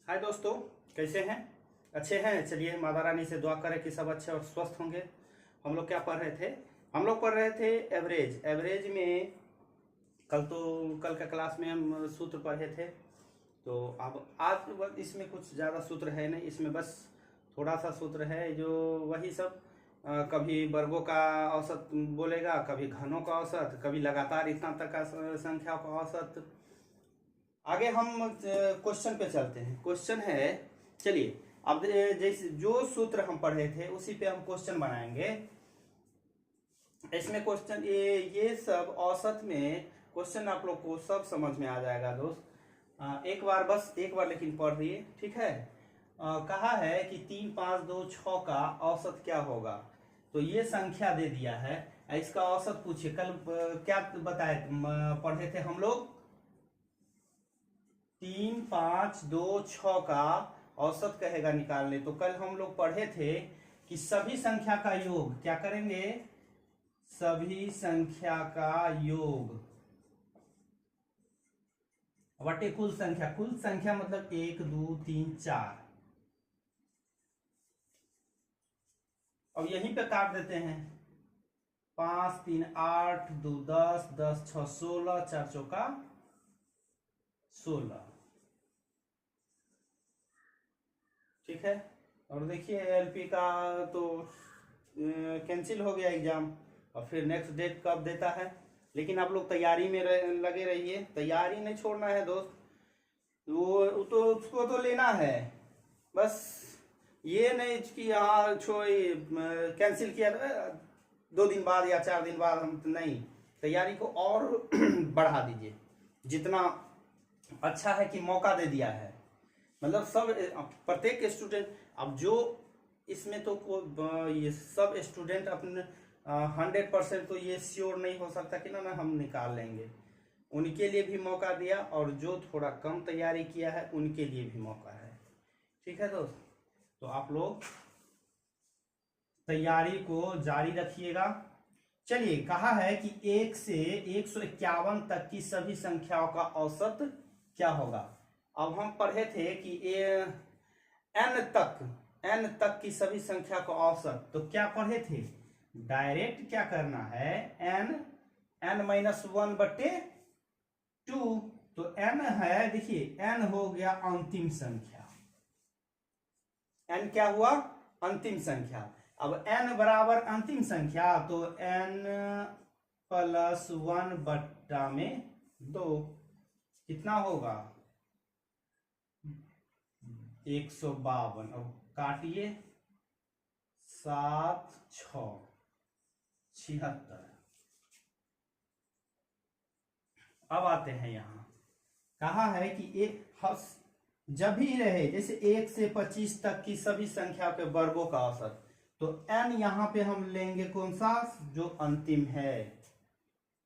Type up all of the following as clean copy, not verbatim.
हाय दोस्तों, कैसे हैं? अच्छे हैं। चलिए माता रानी से दुआ करें कि सब अच्छे और स्वस्थ होंगे। हम लोग क्या पढ़ रहे थे? हम लोग पढ़ रहे थे एवरेज। एवरेज में कल का क्लास में हम सूत्र पढ़े थे। तो अब आज इसमें कुछ ज़्यादा सूत्र है नहीं, इसमें बस थोड़ा सा सूत्र है जो वही सब कभी वर्गों का औसत बोलेगा, कभी घनों का औसत, कभी लगातार इतना तक का संख्या का औसत। आगे हम क्वेश्चन पे चलते हैं। क्वेश्चन है, चलिए अब जैसे जो सूत्र हम पढ़े थे उसी पे हम क्वेश्चन बनाएंगे। इसमें क्वेश्चन ये सब औसत में क्वेश्चन आप लोग को सब समझ में आ जाएगा दोस्त। एक बार लेकिन पढ़ रही, ठीक है। कहा है कि 3, 5, 2, 6 का औसत क्या होगा। तो ये संख्या दे दिया है, इसका औसत पूछिए। कल क्या बताए पढ़े थे हम लोग? 3, 5, 2, 6 का औसत कहेगा निकालने। तो कल हम लोग पढ़े थे कि सभी संख्या का योग क्या करेंगे? सभी संख्या का योग बटे कुल संख्या। कुल संख्या मतलब 1, 2, 3, 4। अब यहीं पे काट देते हैं। 5, 3, 8, 2, 10, 10, 6, 16, 4 चौका 16। ठीक है। और देखिए एलपी का तो कैंसिल हो गया एग्जाम, और फिर नेक्स्ट डेट कब देता है। लेकिन आप लोग तैयारी में लगे रहिए, तैयारी नहीं छोड़ना है दोस्त। वो तो उसको तो लेना है, बस ये नहीं कि हाँ कैंसिल किया 2 दिन बाद या 4 दिन बाद। हम नहीं, तैयारी को और बढ़ा दीजिए। जितना अच्छा है कि मौका दे दिया है, मतलब सब प्रत्येक स्टूडेंट। अब जो इसमें तो ये सब स्टूडेंट अपने 100% तो ये श्योर नहीं हो सकता कि ना हम निकाल लेंगे। उनके लिए भी मौका दिया, और जो थोड़ा कम तैयारी किया है उनके लिए भी मौका है। ठीक है दोस्त, तो आप लोग तैयारी को जारी रखिएगा। चलिए, कहा है कि 1 से 151 तक की सभी संख्याओं का औसत क्या होगा। अब हम पढ़े थे कि n तक की सभी संख्या का औसत। तो क्या पढ़े थे? डायरेक्ट क्या करना है, n-1/2। तो n है, देखिए n हो गया अंतिम संख्या। n क्या हुआ? अंतिम संख्या। अब n बराबर अंतिम संख्या, तो n+1/2 कितना होगा? 152। अब काटिए, 7, 6, 76। अब आते हैं यहां। कहा है कि जब भी रहे, जैसे 1 से 25 तक की सभी संख्या के वर्गों का औसत। तो n यहां पे हम लेंगे कौन सा? जो अंतिम है।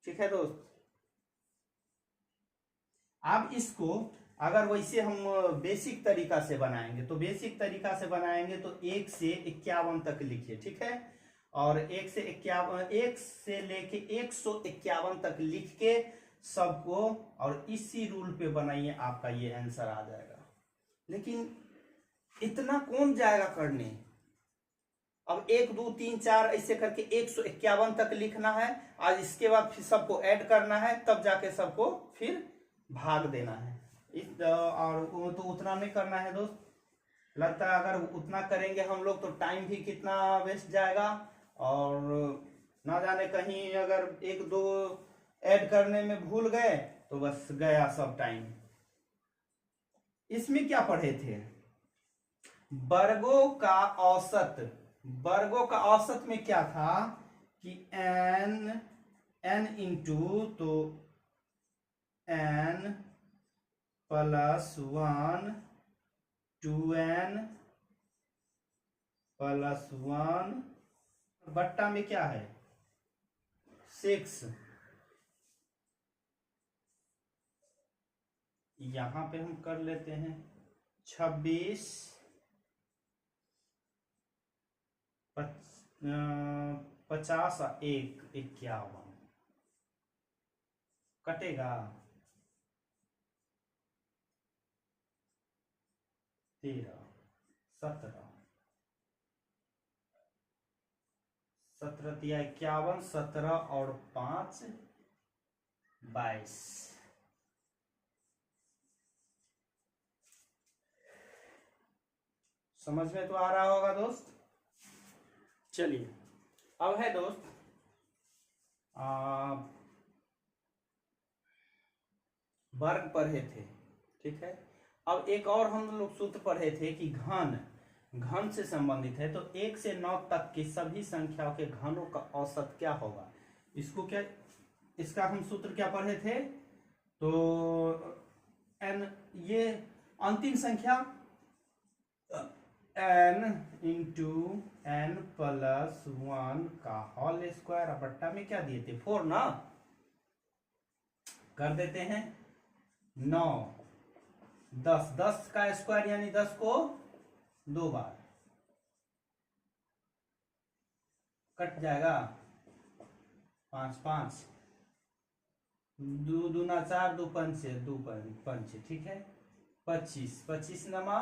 ठीक है दोस्त। अब इसको अगर वैसे हम बेसिक तरीका से बनाएंगे, तो बेसिक तरीका से बनाएंगे तो 1 से 51 तक लिखिए, ठीक है। और 1 से 51, 1 से लेके 151 तक लिख के सबको, और इसी रूल पे बनाइए, आपका ये आंसर आ जाएगा। लेकिन इतना कौन जाएगा करने? अब 1, 2, 3, 4 ऐसे करके 151 तक लिखना है। आज इसके बाद फिर सबको ऐड करना है, तब जाके सबको फिर भाग देना है। और वो तो उतना नहीं करना है दोस्त। लगता है अगर उतना करेंगे हम लोग तो टाइम भी कितना वेस्ट जाएगा, और ना जाने कहीं अगर 1, 2 ऐड करने में भूल गए तो बस गया सब टाइम। इसमें क्या पढ़े थे? वर्गों का औसत। वर्गों का औसत में क्या था कि n इंटू, तो n +1, 2n +1 बट्टा में क्या है? 6। यहां पे हम कर लेते हैं 26, 50, 1, 51 कटेगा। 13, 17, 17 तिया 51, 17 और 5 22। समझ में तो आ रहा होगा दोस्त। चलिए अब है दोस्त वर्ग पढ़े थे, ठीक है। अब एक और हम लोग सूत्र पढ़े थे कि घन घन से संबंधित है, तो 1 से 9 तक की सभी संख्याओं के घनों का औसत क्या होगा। इसको क्या, इसका हम सूत्र क्या पढ़े थे, तो n, ये अंतिम संख्या n इंटू n प्लस 1 का होल स्क्वायर, बट्टा में क्या दिए थे 4 ना, कर देते हैं 9, 10, 10 का स्क्वायर यानी 10 को 2 बार कट जाएगा, 5 5, 2 दूना 4, 2 पंचे 2 पंचे, ठीक है। 25, 25 नमा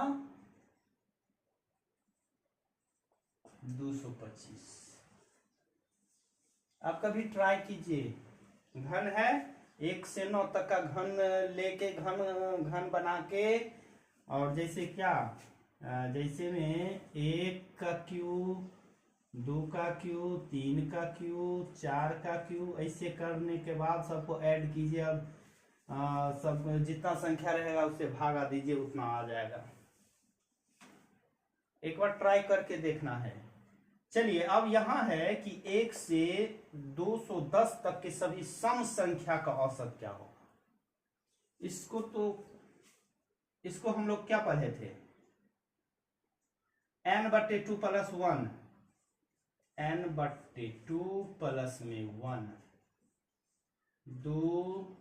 225। आप कभी ट्राई कीजिए, घन है 1 से 9 तक का घन लेके घन बना के, और जैसे क्या, जैसे में 1 का क्यूब, 2 का क्यूब, 3 का क्यूब, 4 का क्यूब, ऐसे करने के बाद सबको ऐड कीजिए और सब जितना संख्या रहेगा उससे भागा दीजिए, उतना आ जाएगा। एक बार ट्राई करके देखना है। चलिए अब यहां है कि 1 से 210 तक के सभी सम संख्या का औसत क्या होगा। इसको हम लोग क्या पढ़े थे, n/2 प्लस 1, n/2 प्लस में 1, 2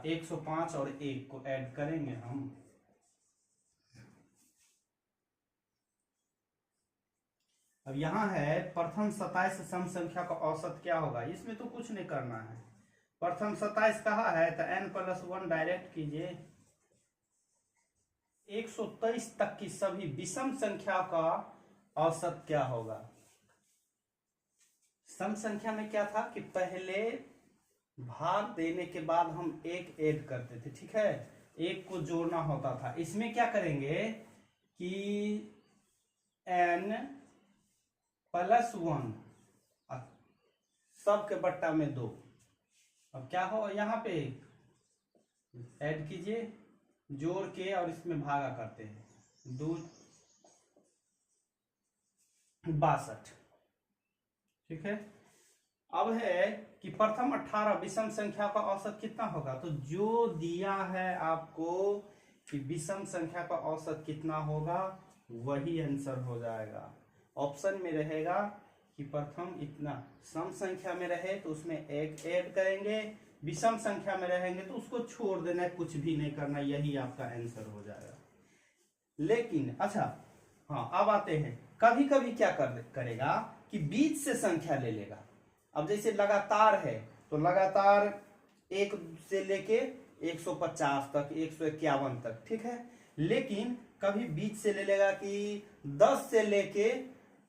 105 और 1 को ऐड करेंगे हम, अब यहां है प्रथम 27 सम संख्या का औसत क्या होगा। इसमें तो कुछ नहीं करना है, प्रथम 27 कहा है तो n प्लस 1 डायरेक्ट कीजिए। 123 तक की सभी विषम संख्या का औसत क्या होगा। सम संख्या में क्या था कि पहले भाग देने के बाद हम एक ऐड करते थे, ठीक है, एक को जोड़ना होता था। इसमें क्या करेंगे कि n प्लस 1 सब के बट्टा में 2, अब क्या हो यहां पे ऐड कीजिए जोड़ के और इसमें भागा करते हैं, 2 62, ठीक है। अब है कि प्रथम 18 विषम संख्या का औसत कितना होगा, तो जो दिया है आपको कि विषम संख्या का औसत कितना होगा वही आंसर हो जाएगा। ऑप्शन में रहेगा कि प्रथम इतना, सम संख्या में रहे तो उसमें एक ऐड करेंगे, विषम संख्या में रहेंगे तो उसको छोड़ देना, कुछ भी नहीं करना, यही आपका आंसर हो जाएगा। लेकिन अच्छा हाँ, अब आते हैं, कभी कभी क्या करेगा कि बीच से संख्या ले लेगा। अब जैसे लगातार है तो लगातार 1 से लेके 150 तक, 151 तक, ठीक है। लेकिन कभी बीच से ले लेगा कि 10 से लेके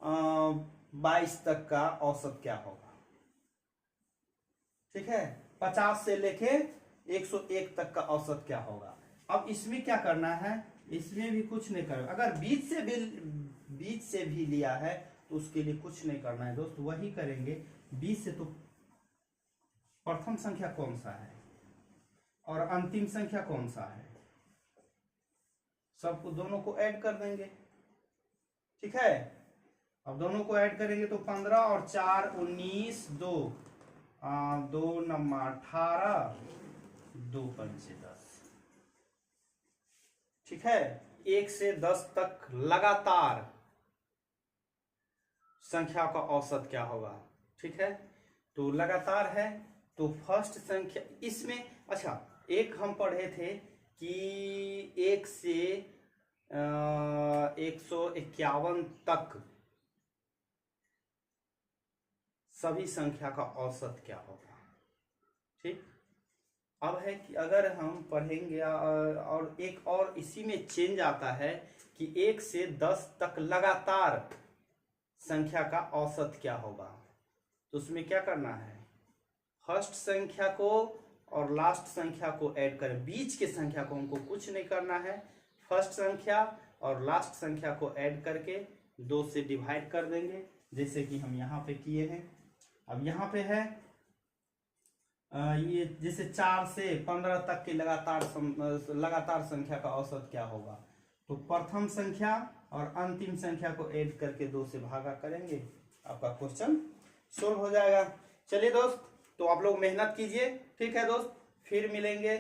22 तक का औसत क्या होगा, ठीक है। 50 से लेके 101 तक का औसत क्या होगा। अब इसमें क्या करना है, इसमें भी कुछ नहीं करना, अगर बीच से भी लिया है तो उसके लिए कुछ नहीं करना है दोस्त, वही करेंगे। बीच से तो प्रथम संख्या कौन सा है और अंतिम संख्या कौन सा है, सबको दोनों को ऐड कर देंगे, ठीक है। अब दोनों को ऐड करेंगे तो 15 और 4 19, 2 2 9 18, 2 पंचे 10, ठीक है। 1 से 10 तक लगातार संख्या का औसत क्या होगा, ठीक है। तो लगातार है तो फर्स्ट संख्या इसमें, अच्छा एक हम पढ़े थे कि 1 से 151 तक सभी संख्या का औसत क्या होगा, ठीक। अब है कि अगर हम पढ़ेंगे और एक और इसी में चेंज आता है कि 1 से 10 तक लगातार संख्या का औसत क्या होगा। तो उसमें क्या करना है, फर्स्ट संख्या को और लास्ट संख्या को ऐड करें, बीच के संख्या को हमको कुछ नहीं करना है, फर्स्ट संख्या और लास्ट संख्या को ऐड करके 2 से डिवाइड कर देंगे, जैसे कि हम यहाँ पे किए हैं। अब यहाँ पे है ये जैसे 4 से 15 तक के लगातार संख्या का औसत क्या होगा। तो प्रथम संख्या और अंतिम संख्या को ऐड करके 2 से भागा करेंगे, आपका क्वेश्चन सोल्व हो जाएगा। चलिए दोस्त, तो आप लोग मेहनत कीजिए, ठीक है दोस्त, फिर मिलेंगे